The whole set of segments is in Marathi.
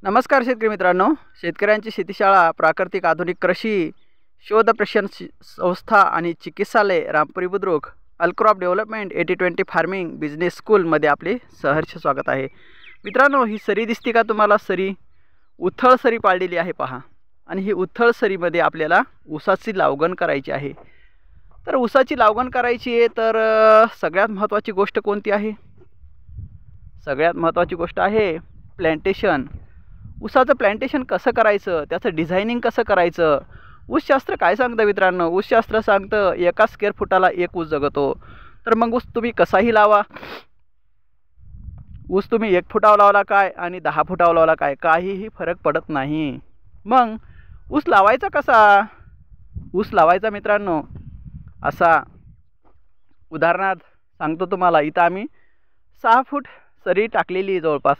नमस्कार शेतकरी मित्रांनो, शेतकऱ्यांची शेतीशाळा प्राकृतिक आधुनिक कृषी शोध प्रशिक्षण संस्था आणि चिकित्सालय Rampuri Budruk अलक्रॉप development 80-20 farming business स्कूलमध्ये आपले सहर्ष स्वागत आहे। मित्रांनो, ही सरी दिसते का तुम्हाला? सरी उथळ सरी पाळलेली आहे पहा। आणि ही उथळ सरीमध्ये आपल्याला ऊसाची लागवड करायची आहे। तर ऊसाची लागवड करायची आहे तर सगळ्यात महत्त्वाची गोष्ट कोणती आहे? सगळ्यात महत्त्वाची गोष्ट आहे प्लांटेशन। ऊसाचं प्लांटेशन कसं करायचं, त्याचं डिझायनिंग कसं करायचं, ऊसशास्त्र काय सांगतं मित्रांनो? ऊसशास्त्र सांगतं एका स्क्वेअर फुटाला एक ऊस जगतो। तर मग ऊस तुम्ही कसाही लावा, ऊस तुम्ही 1 फुटावर लावला काय आणि 10 फुटावर लावला काय, काहीही फरक पडत नाही। मग ऊस लावायचा कसा? ऊस लावायचा मित्रांनो असा, उदाहरणार्थ सांगतो तुम्हाला। इथं आम्ही 6 फूट सरी टाकलेली, जवळपास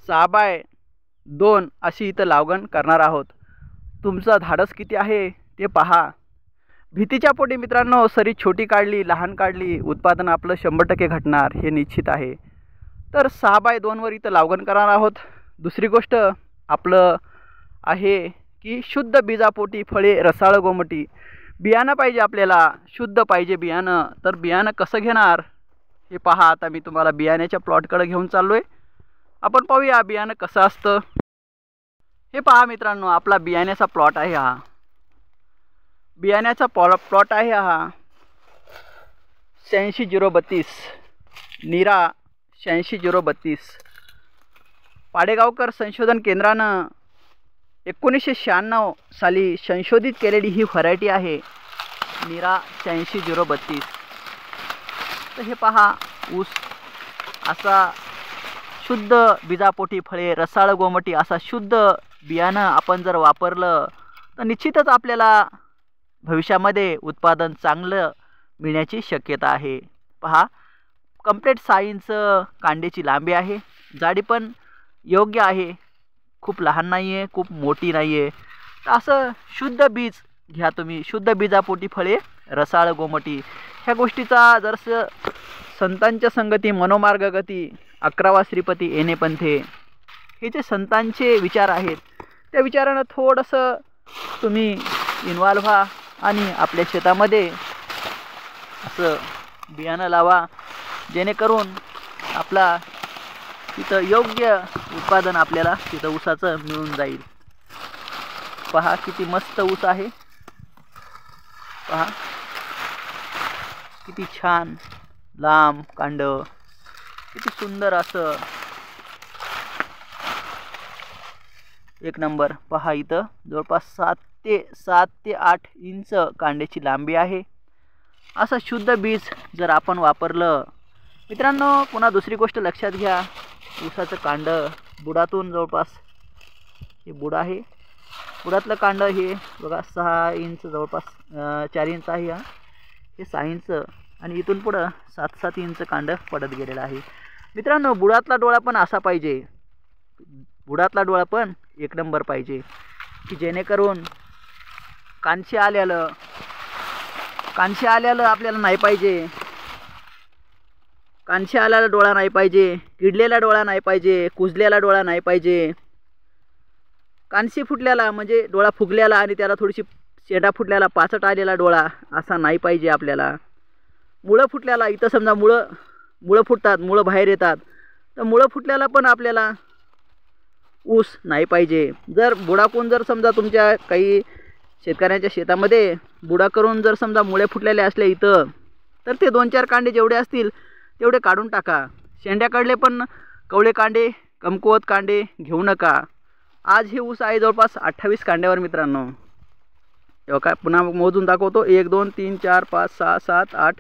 6x2 अशी इथं लागवड करणार आहोत। तुमचं धाडस किती आहे ते पहा। भीतीच्या पोटी मित्रांनो सरी छोटी काढली, लहान काढली, उत्पादन आपलं 100% घटणार हे निश्चित आहे। तर 6x2 वर इथं लागवड करणार आहोत। दुसरी गोष्ट आपलं आहे की शुद्ध बीजापोटी फळे रसाळ गोमटी बियाणं पाहिजे आपल्याला, शुद्ध पाहिजे बियाणं। तर बियाणं कसं घेणार हे पहा। आता मी तुम्हाला बियाण्याच्या प्लॉटकडे घेऊन चाललोय, आपण पाहूया बियाणं कसं असतं। हे पहा मित्रांनो, आपला बियाण्याचा प्लॉट आहे हा। बियाण्याचा प्लॉट आहे हा 86-032 नीरा 86-032। पाडेगावकर संशोधन केंद्रानं 1996 साली संशोधित केलेली ही व्हरायटी आहे नीरा 86-032। तर हे पहा, ऊस असा शुद्ध बीजापोटी फळे रसाळ गोमटी असा शुद्ध बियाणं आपण जर वापरलं तर निश्चितच आपल्याला भविष्यामध्ये उत्पादन चांगलं मिळण्याची शक्यता आहे। पहा, कंप्लीट 6 इंच कांड्याची लांबी आहे, जाडी पण योग्य आहे, खूप लहान नाही आहे, खूप मोठी नाही आहे। तर असं शुद्ध बीज घ्या तुम्ही, शुद्ध बीजापोटी फळे रसाळ गोमटी। ह्या गोष्टीचा जर संतांच्या संगती मनोमार्ग गती 11वा श्रीपती येणे पंथे, हे जे संतांचे विचार आहेत त्या विचारानं थोडंसं तुम्ही इन्व्हॉल्व व्हा आणि आपल्या शेतामध्ये असं बियाणं लावा, जेणेकरून आपला तिथं योग्य उत्पादन आपल्याला तिथं ऊसाचं मिळून जाईल। पहा किती मस्त ऊस आहे, पहा किती छान लांब कांड, किती सुंदर असं एक नंबर। पहा इथं जवळपास 7 ते 8 इंच कांड्याची लांबी आहे। असं शुद्ध बीज जर आपण वापरलं मित्रांनो, पुन्हा दुसरी गोष्ट लक्षात घ्या, ऊसाचं कांड बुडातून जवळपास हे बुड आहे, बुडातलं कांड हे बघा 6 इंच, जवळपास 4 इंच आहे हा, हे 6 इंच आणि इथून पुढं 7 इंच कांड पडत गेलेलं आहे। मित्रांनो, बुडातला डोळा पण असा पाहिजे, बुडातला डोळा पण एक नंबर पाहिजे, की जेणेकरून कानशी आलेलं आपल्याला नाही पाहिजे, कानशी आलेला डोळा नाही पाहिजे, किडलेला डोळा नाही पाहिजे, कुजलेला डोळा नाही पाहिजे। कानशी फुटलेला म्हणजे डोळा फुगलेला आणि त्याला थोडीशी शेंडा फुटलेला, पाचट आलेला डोळा असा नाही पाहिजे आपल्याला। मुळं फुटल्याला, इथं समजा मुळं फुटतात, मुळं बाहेर येतात, तर मुळं फुटल्याला पण आपल्याला ऊस नाही पाहिजे। जर बुडाकून जर समजा तुमच्या काही शेतकऱ्यांच्या शेतामध्ये बुडा करून जर समजा मुळे फुटलेले असले इथं, तर ते 2-4 कांडे जेवढे असतील तेवढे काढून टाका। शेंड्याकडले पण कवळे कांडे, कमकुवत कांडे घेऊ नका। आज हे ऊस आहे जवळपास 28 कांड्यावर मित्रांनो। तेव्हा काय पुन्हा मोजून दाखवतो, 1 2 3 4 5 6 7 8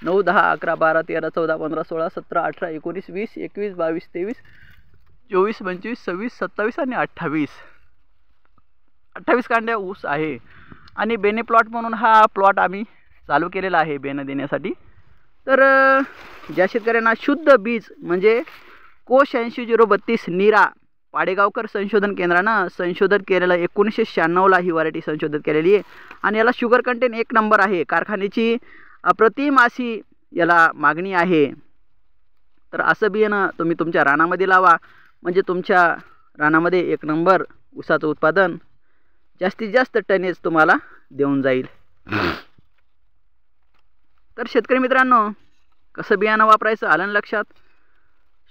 9 10 11 12 13 14 15 16 17 18 19 20 21 22 23 24 25 26 27 आणि 28 कांड्या ऊस आहे। आणि बेने प्लॉट म्हणून हा प्लॉट आम्ही चालू केलेला आहे बेनं देण्यासाठी। तर ज्या शेतकऱ्यांना शुद्ध बीज म्हणजे कोश 86-032 नीरा पाडेगावकर संशोधन केंद्रानं संशोधन केलेलं 1996ला ही व्हरायटी संशोधित केलेली आहे आणि याला शुगर कंटेंट 1 नंबर आहे। कारखान्याची अप्रतिम अशी याला मागणी आहे। तर असं बियाणं तुम्ही तुमच्या रानामध्ये लावा, म्हणजे तुमच्या रानामध्ये एक नंबर ऊसाचं उत्पादन जास्तीत जास्त टनेज तुम्हाला देऊन जाईल। तर शेतकरी मित्रांनो, कसं बियाणं वापरायचं आलं लक्षात?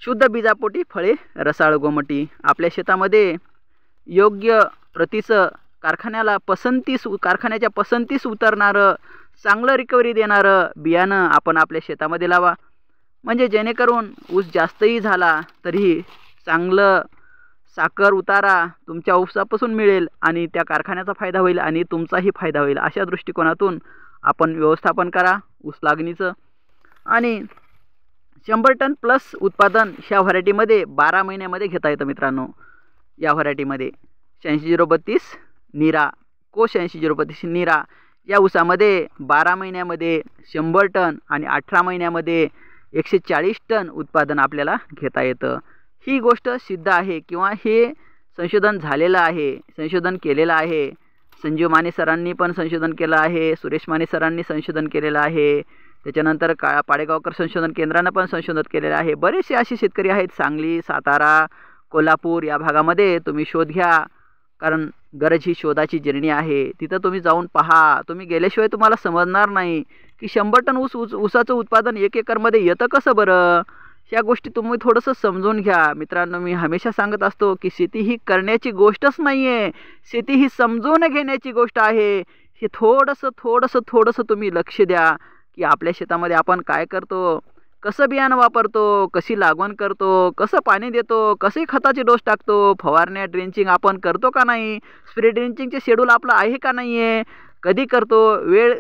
शुद्ध बीजापोटी फळे रसाळ गोमटी। आपल्या शेतामध्ये योग्य प्रतीचं कारखान्याच्या पसंतीस उतरणारं चांगलं रिकव्हरी देणारं बियाणं आपण आपल्या शेतामध्ये लावा, म्हणजे जेणेकरून ऊस जास्तही झाला तरीही चांगलं साखर उतारा तुमच्या ऊसापासून मिळेल आणि त्या कारखान्याचा फायदा होईल आणि तुमचाही फायदा होईल। अशा दृष्टिकोनातून आपण व्यवस्थापन करा ऊस लागणीचं। आणि 100 टन प्लस उत्पादन ह्या व्हरायटीमध्ये 12 महिन्यामध्ये घेता येतं मित्रांनो। या व्हरायटीमध्ये 86-032 नीरा, कोश 86-032 नीरा या ऊसामध्ये 12 महिन्यामध्ये 100 टन आणि 18 महिन्यामध्ये 140 टन उत्पादन आपल्याला घेता येतं। ही गोष्ट सिद्ध आहे किंवा हे संशोधन झालेलं आहे, संशोधन केलेलं आहे। संजीव माने सरांनी पण संशोधन केलं आहे, सुरेश माने सरांनी संशोधन केलेलं आहे, त्याच्यानंतर पाडेगावकर संशोधन केंद्रानं पण संशोधन केलेलं आहे। बरेचसे असे शेतकरी आहेत सांगली, सातारा, कोल्हापूर या भागामध्ये तुम्ही शोध घ्या, कारण गरज ही शोधाची जर्नी आहे। तिथं तुम्ही जाऊन पहा, तुम्ही गेल्याशिवाय तुम्हाला समजणार नाही की 100 टन ऊसाचं उत्पादन 1 एकरमध्ये येतं कसं बरं। ह्या गोष्टी तुम्ही थोडंसं समजून घ्या मित्रांनो। मी हमेशा सांगत असतो की शेती ही करण्याची गोष्टच नाही आहे, शेती ही समजून घेण्याची गोष्ट आहे। हे थोडंसं तुम्ही लक्ष द्या की आपल्या शेतामध्ये आपण काय करतो, कसं बियाणं वापरतो, कशी लागवण करतो, कसं पाणी देतो, कसे खताचे डोस टाकतो, फवारण्या ड्रेंचिंग आपण करतो का नाही, स्प्रे ड्रेंचिंगचे शेड्यूल आपलं आहे का नाही आहे, कधी करतो, वेळ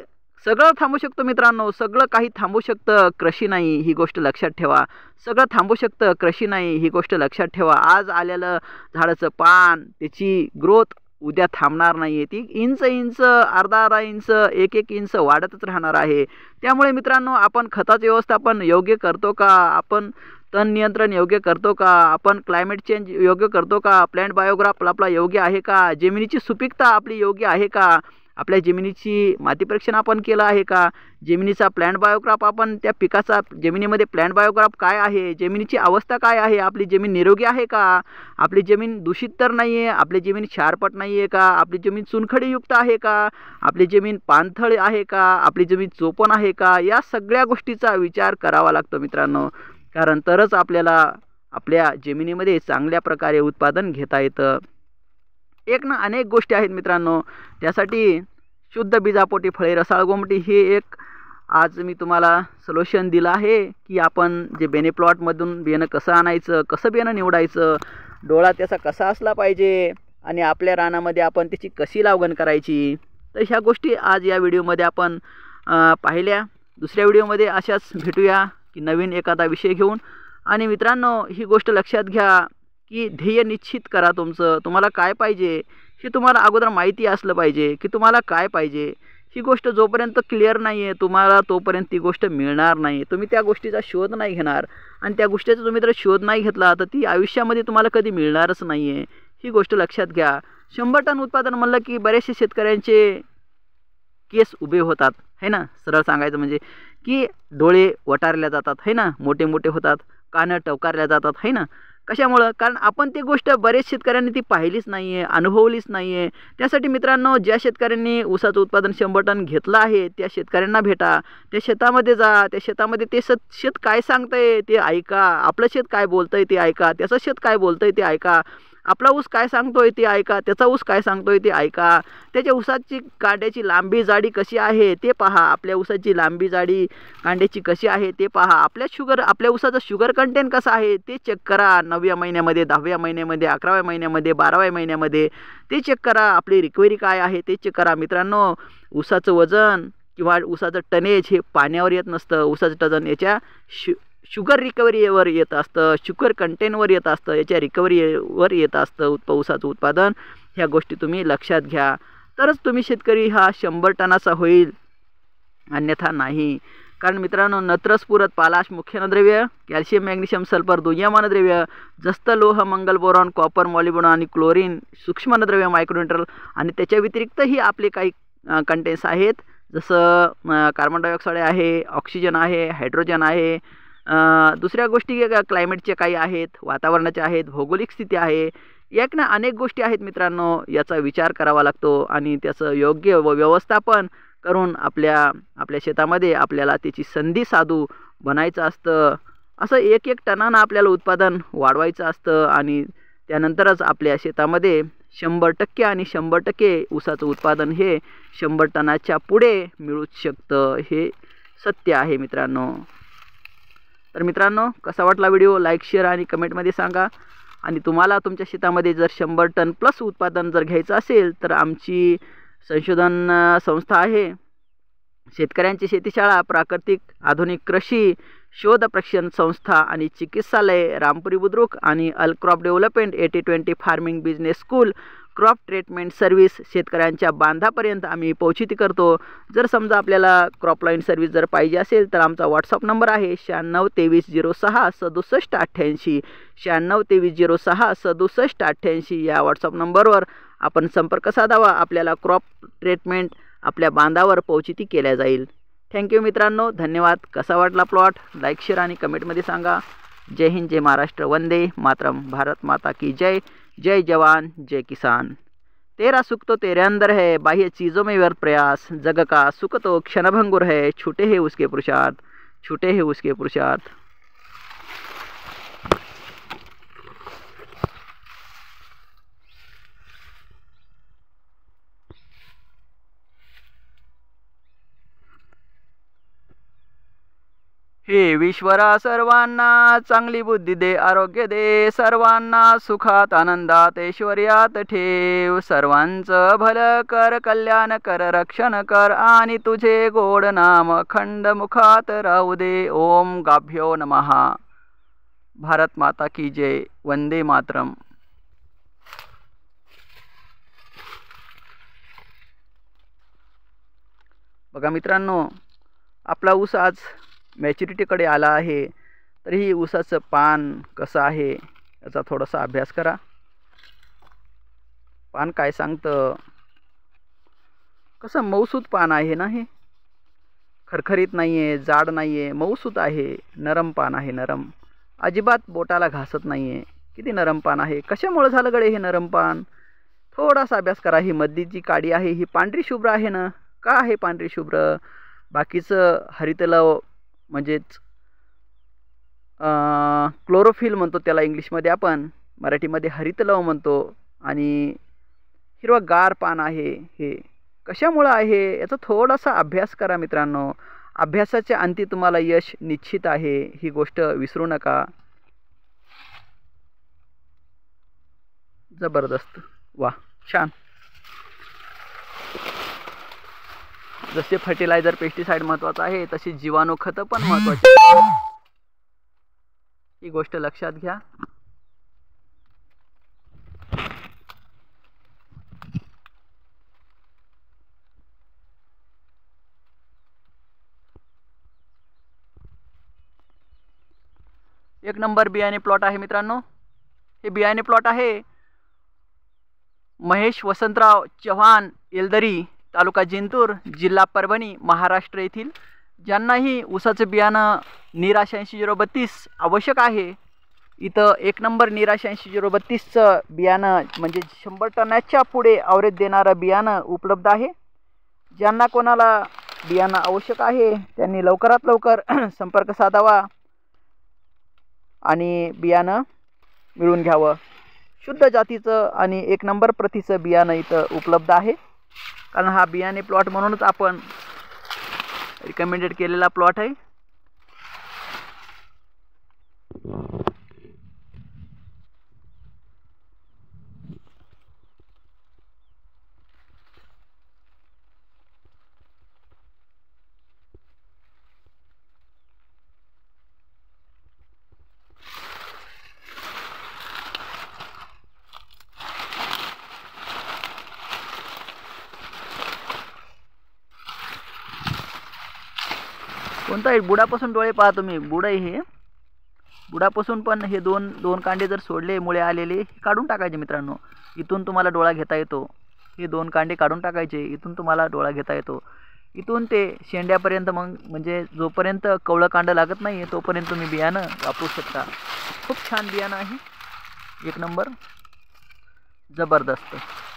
सगळं थांबू शकतो मित्रांनो, सगळं काही थांबू शकतं, कृषी नाही ही गोष्ट लक्षात ठेवा। सगळं थांबू शकतं, कृषी नाही ही गोष्ट लक्षात ठेवा। आज आलेलं झाडाचं पान, त्याची ग्रोथ उद्या थांबणार नाही आहे, ती इंच अर्धा इंच 1 इंच वाढतच राहणार आहे। त्यामुळे मित्रांनो, आपण खताचं व्यवस्थापन योग्य करतो का, आपण तण नियंत्रण योग्य करतो का, आपण क्लायमेट चेंज योग्य करतो का, प्लॅन्ट बायोग्राफ आपला योग्य आहे का, जमिनीची सुपीकता आपली योग्य आहे का, आपल्या जमिनीची माती परीक्षण आपण केलं आहे का, जमिनीचा प्लॅन्ट बायोग्राफ आपण त्या पिकाचा जमिनीमध्ये प्लॅन्ट बायोग्राफ काय आहे, जमिनीची अवस्था काय आहे, आपली जमीन निरोगी आहे का, आपली जमीन दूषित तर नाही आहे, आपली जमीन क्षारपट नाही आहे का, आपली जमीन चुनखडीयुक्त आहे का, आपली जमीन पाणथळ आहे का, आपली जमीन चोपण आहे का, या सगळ्या गोष्टीचा विचार करावा लागतो मित्रांनो, कारण तरच आपल्याला आपल्या जमिनीमध्ये चांगल्या प्रकारे उत्पादन घेता येतं। अनेक गोष्टी आहेत मित्रांनो, त्यासाठी शुद्ध बीजापोटी फळे रसाळ गोमटी हे एक आज मी तुम्हाला सोल्युशन दिलं आहे की आपण जे बेनेप्लॉटमधून बियाणं कसं आणायचं, कसं बियाणं निवडायचं, डोळा त्याचा कसा असला पाहिजे आणि आपल्या रानामध्ये आपण त्याची कशी लागवण करायची। तर ह्या गोष्टी आज या व्हिडिओमध्ये आपण पाहिल्या। दुसऱ्या व्हिडिओमध्ये अशाच भेटूया की नवीन एखादा विषय घेऊन। आणि मित्रांनो, ही गोष्ट लक्षात घ्या की ध्येय निश्चित करा तुमचं, तुम्हाला काय पाहिजे हे तुम्हाला अगोदर माहिती असलं पाहिजे की तुम्हाला काय पाहिजे। ही गोष्ट जोपर्यंत क्लिअर नाही आहे तुम्हाला तोपर्यंत ती गोष्ट मिळणार नाही। तुम्ही त्या गोष्टीचा शोध नाही घेणार आणि त्या गोष्टीचा तुम्ही जर शोध नाही घेतला तर ती आयुष्यामध्ये तुम्हाला कधी मिळणारच नाही आहे। ही गोष्ट लक्षात घ्या। 100 टन उत्पादन म्हणलं की बरेचसे शेतकऱ्यांचे केस उभे होतात है ना, सरळ सांगायचं म्हणजे की डोळे वटारल्या जातात है ना, मोठे मोठे होतात, कानं टवकारल्या जातात है ना। कशामुळं? कारण आपण ती गोष्ट बरेच शेतकऱ्यांनी ती पाहिलीच नाही आहे, अनुभवलीच नाही आहे। त्यासाठी मित्रांनो, ज्या शेतकऱ्यांनी ऊसाचं उत्पादन 100 टन घेतलं आहे त्या शेतकऱ्यांना भेटा, त्या शेतामध्ये जा, त्या शेतामध्ये ते शेत काय सांगतंय ते ऐका, आपलं शेत काय बोलतंय ते ऐका, त्याचं शेत काय बोलतंय ते ऐका, आपला ऊस काय सांगतोय ते ऐका, त्याचा ऊस काय सांगतोय ते ऐका, त्याच्या ऊसाची कांड्याची लांबी जाडी कशी आहे ते पहा, आपल्या ऊसाची लांबी जाडी कांड्याची कशी आहे ते पहा, आपल्या ऊसाचं शुगर कंटेंट कसं आहे ते चेक करा। 9व्या महिन्यामध्ये, 10व्या महिन्यामध्ये, 11व्या महिन्यामध्ये, 12व्या महिन्यामध्ये ते चेक करा। आपली रिकव्हरी काय आहे ते चेक करा। मित्रांनो, ऊसाचं वजन किंवा ऊसाचं टनेज हे पाण्यावर येत नसतं, ऊसाचं वजन याच्या शुगर रिकव्हरीवर येत असतं, शुगर कंटेंटवर येत असतं, याच्या रिकव्हरीवर येत असतं ऊसाचं उत्पादन। ह्या गोष्टी तुम्ही लक्षात घ्या, तरच तुम्ही शेतकरी हा 100 टनाचा होईल, अन्यथा नाही। कारण मित्रांनो, नत्र स्फुरद पालाश मुख्य अन्नद्रव्य, कॅल्शियम मॅग्नेशियम सल्फर दुय्यम अन्नद्रव्य, जस्त लोह मंगल बोरॉन कॉपर मॉलिब्डेनम आणि क्लोरीन सूक्ष्म अन्नद्रव्य मायक्रोन्यूट्रल, आणि त्याच्या व्यतिरिक्तही आपले काही कंटेन्ट्स आहेत, जसं कार्बन डायऑक्साईड आहे, ऑक्सिजन आहे, हायड्रोजन आहे, दुसऱ्या गोष्टी क्लायमेटचे काही आहेत, वातावरणाचे आहेत, भौगोलिक स्थिती आहे, एक ना अनेक गोष्टी आहेत मित्रांनो, याचा विचार करावा लागतो आणि त्याचं योग्य व्यवस्थापन करून आपल्या शेतामध्ये आपल्याला त्याची संधी साधू बनायचं असतं. असं एक एक टनानं आपल्याला उत्पादन वाढवायचं असतं आणि त्यानंतरच आपल्या शेतामध्ये 100% आणि 100% ऊसाचं उत्पादन हे 100 टनाच्या पुढे मिळूच शकतं. हे सत्य आहे मित्रांनो. तर मित्रांनो, कसा वाटला व्हिडिओ लाईक शेअर आणि कमेंटमध्ये सांगा. आणि तुम्हाला तुमच्या शेतामध्ये जर 100 टन प्लस उत्पादन जर घ्यायचं असेल तर आमची संशोधन संस्था आहे, शेतकऱ्यांची शेतीशाळा, प्राकृतिक आधुनिक कृषी शोध प्रशिक्षण संस्था आणि चिकित्सालय, रामपुरी बुद्रुक आणि अल crop development 80-20 farming business school crop treatment service शेतकऱ्यांच्या बांधापर्यंत आम्ही पोहोचित करतो. जर समजा आपल्याला क्रॉपलाईन सर्व्हिस जर पाहिजे असेल तर आमचा व्हॉट्सअप नंबर आहे 9623066788. 9623066788 या व्हॉट्सअप नंबरवर आपण संपर्क साधावा. आपल्याला क्रॉप ट्रीटमेंट आपल्या बांधावर पोहोचिती केल्या जाईल. थँक्यू मित्रांनो, धन्यवाद. कसा वाटला प्लॉट लाईक शेअर आणि कमेंटमध्ये सांगा. जय हिंद, जय महाराष्ट्र, वंदे मातरम, भारत माता की जय. जय जवान जय किसान. तेरा सुख तो तेरे अंदर है, बाह्य चीज़ों में व्यर्थ प्रयास, जग का सुख तो क्षणभंगुर है, छूटे हैं उसके पुरुषार्थ, छूटे हैं उसके पुरुषार्थ. हे ईश्वरा सर्वांना चांगली बुद्धी दे, आरोग्य दे, सर्वांना सुखात आनंदात ऐश्वर्यात ठेव, सर्वांचं भलं कर, कल्याण कर, रक्षण कर आणि तुझे गोड नाम खंड मुखात राहू दे. ओम गाभ्यो नमः. भारत माता की जय. वंदे मातरम. बघा मित्रांनो, आपला ऊस आज मॅच्युरिटीकडे आला आहे. तरीही ऊसाचं पान कसं आहे याचा थोडासा अभ्यास करा. पान काय सांगतं, कसं मऊसूत पान आहे ना, हे खरखरीत नाही आहे, जाड नाही आहे, मऊसूत आहे, नरम पान आहे, नरम, अजिबात बोटाला घासत नाही आहे. किती नरम पान आहे. कशामुळे झालं गडे हे नरम पान, थोडासा अभ्यास करा. ही मधली जी काडी आहे ही पांढरी शुभ्र आहे ना, का आहे पांढरी शुभ्र. बाकीचं हरितलव म्हणजेच क्लोरोफिल म्हणतो त्याला इंग्लिशमध्ये, आपण मराठीमध्ये हरितलव म्हणतो. आणि हिरवगार पान आहे, हे कशामुळं आहे याचा थोडासा अभ्यास करा मित्रांनो. अभ्यासाच्या अंती तुम्हाला यश निश्चित आहे, ही गोष्ट विसरू नका. जबरदस्त, वा, छान. जसे फर्टिलायझर पेस्टिसाइड महत्त्वाचं आहे तशी जीवाणू खतं पण महत्त्वाची, ही गोष्ट लक्षात घ्या. एक नंबर बियाणे प्लॉट आहे मित्रांनो. हे बियाणे प्लॉट आहे महेश वसंतराव चव्हाण, येलदरी, तालुका जिंतूर, जिल्हा परभणी, महाराष्ट्र येथील. ज्यांनाही ऊसाचं बियाणं नीरा 86-032 आवश्यक आहे, इथं एक नंबर नीरा 86-032चं बियाणं म्हणजे 100 टनाच्या पुढे ॲव्हरेज देणारं बियाणं उपलब्ध आहे. ज्यांना कोणाला बियाणं आवश्यक आहे त्यांनी लवकरात लवकर संपर्क साधावा आणि बियाणं मिळवून घ्यावं. शुद्ध जातीचं आणि एक नंबर प्रतीचं बियाणं इथं उपलब्ध आहे. कारण हा बियाणे प्लॉट म्हणूनच आपण रिकमेंडेड केलेला प्लॉट आहे. कोणता आहे बुडापासून डोळे पहा तुम्ही. बुड आहे हे, बुडापासून पण हे दोन कांडे जर सोडले मुळे आलेले, हे काढून टाकायचे मित्रांनो. इथून तुम्हाला डोळा घेता येतो. हे 2 कांडे काढून टाकायचे, इथून तुम्हाला डोळा घेता येतो. इथून ते शेंड्यापर्यंत मग म्हणजे जोपर्यंत कवळं कांड लागत नाही तोपर्यंत तुम्ही बियाणं वापरू शकता. खूप छान बियाणं आहे, एक नंबर. जबरदस्त.